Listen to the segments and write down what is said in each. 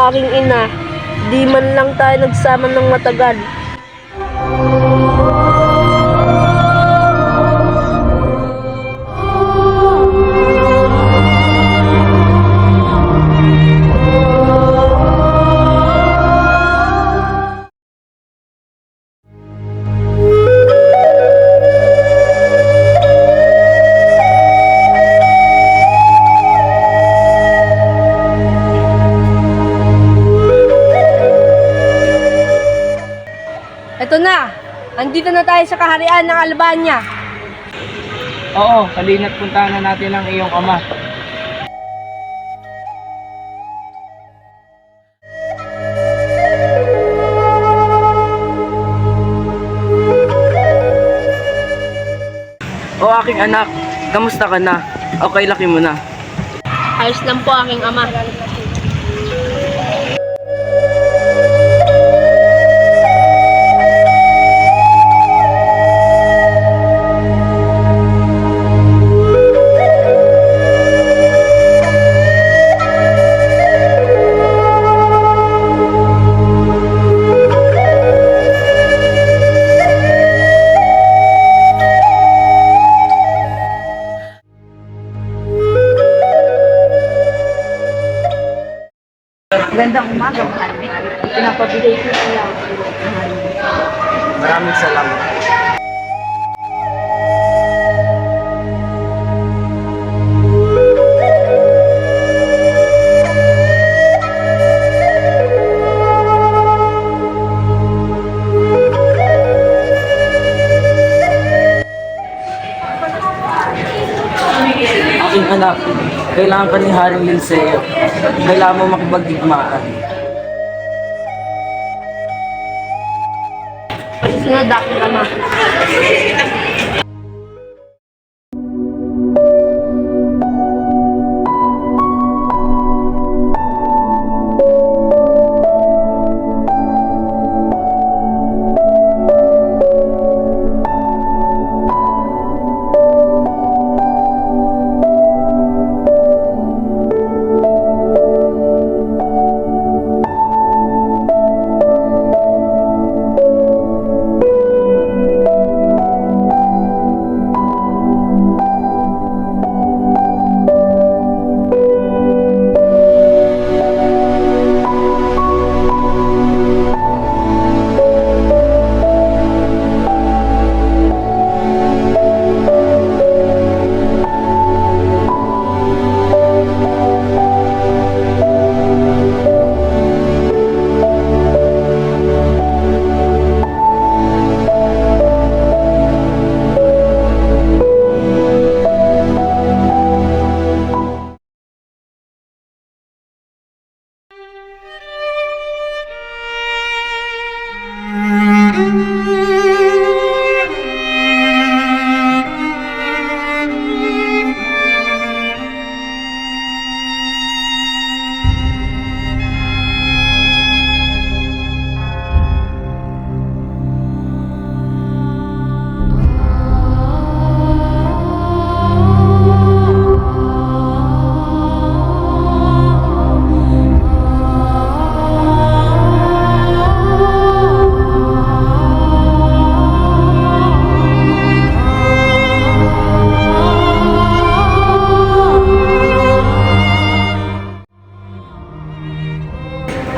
Aking ina, di man lang tayo nagsama ng matagal. Ito na! Andito na tayo sa kaharian ng Albania. Oo, halina't puntahan na natin ang iyong ama. O aking anak, kamusta ka na? Okay, laki mo na. Ayos lang po aking ama. Gandang umaga, mahal. Pinapabigay ko siya. Maraming salamat. Aking anak, kailangan ka ni Haring Linceo. Kailangan mo makipagdigmaan. Sunod aking ama.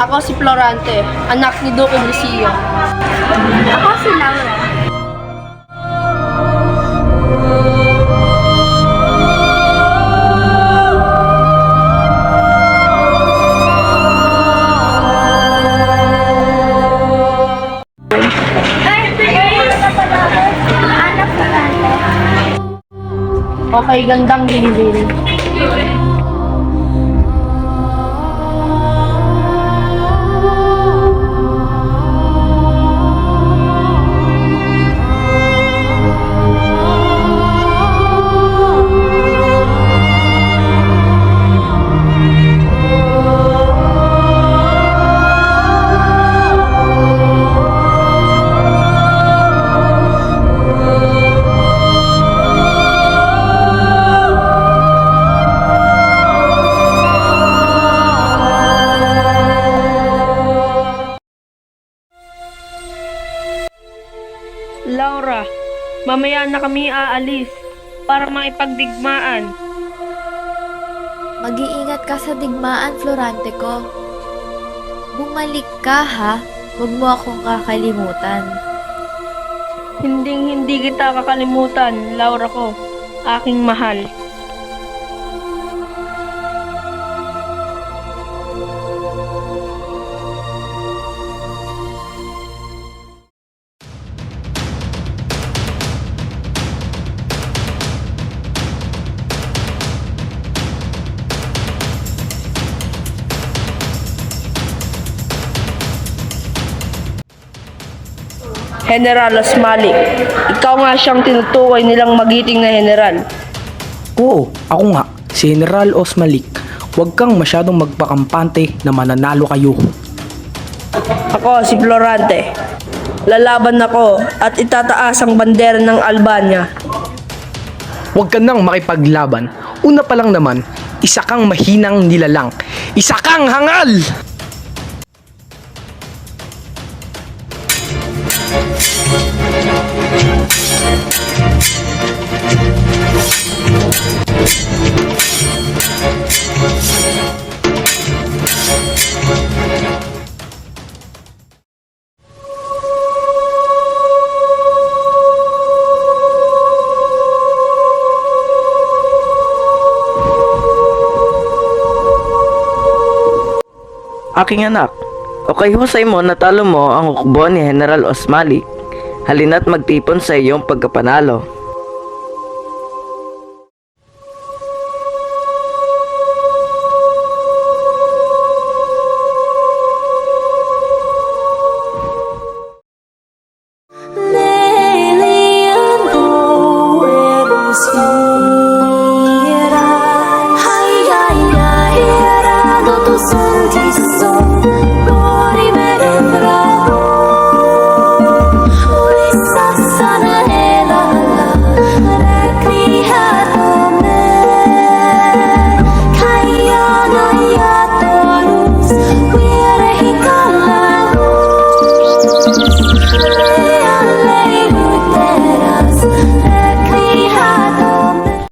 Ako si Florante, anak ni Duque Brisillo. Ako si Laura. Okay, gandang bilbil. Laura, mamaya na kami aalis para makipagdigmaan. Mag-iingat ka sa digmaan, Florante ko. Bumalik ka, ha? Huwag mo akong kakalimutan. Hindi kita kakalimutan, Laura ko, aking mahal. General Osmalik, ikaw nga siyang tinutukoy nilang magiting na general. Oo, ako nga, si General Osmalik. Huwag kang masyadong magpakampante na mananalo kayo. Ako si Florante. Lalaban ako at itataas ang bandera ng Albania. Huwag ka nang makipaglaban. Una pa lang naman, isa kang mahinang nilalang. Isa kang hangal! Aking anak, okay husay mo natalo mo ang hukbo ni General Osmalik. Halina't magtipon sa iyong pagkapanalo. Ay, ay, ay, era do tu sol,